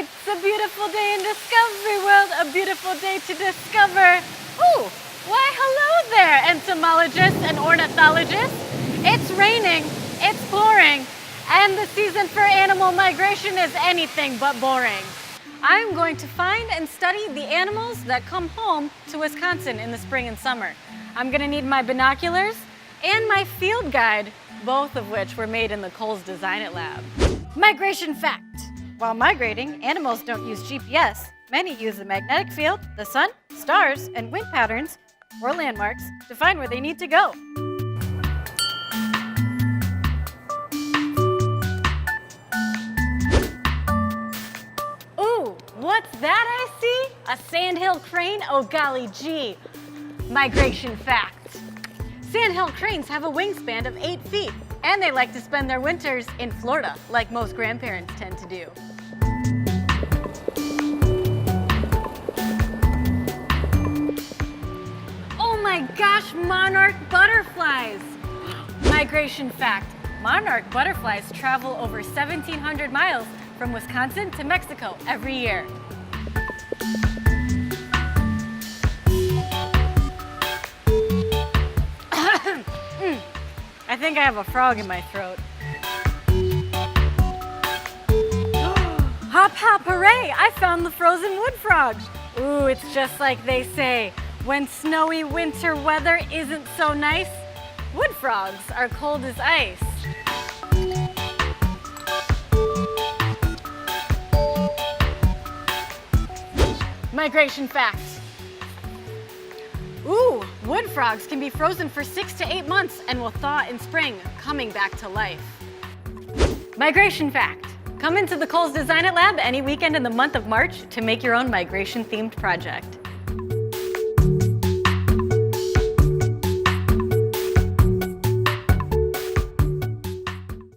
It's a beautiful day in Discovery World, a beautiful day to discover. Ooh, why hello there, entomologists and ornithologists. It's raining, it's pouring, and the season for animal migration is anything but boring. I'm going to find and study the animals that come home to Wisconsin in the spring and summer. I'm gonna need my binoculars and my field guide, both of which were made in the Kohl's Design It lab. Migration fact. While migrating, animals don't use GPS. Many use the magnetic field, the sun, stars, and wind patterns, or landmarks, to find where they need to go. Ooh, what's that I see? A Sandhill Crane? Oh golly gee. Migration fact. Sandhill cranes have a wingspan of 8 feet, and they like to spend their winters in Florida, like most grandparents tend to do. Oh my gosh, monarch butterflies! Migration fact. Monarch butterflies travel over 1,700 miles from Wisconsin to Mexico every year. I think I have a frog in my throat. Hop, hop, hooray! I found the frozen wood frog. Ooh, it's just like they say. When snowy winter weather isn't so nice, wood frogs are cold as ice. Migration fact. Ooh, wood frogs can be frozen for 6 to 8 months and will thaw in spring, coming back to life. Migration fact. Come into the Kohl's Design It lab any weekend in the month of March to make your own migration-themed project.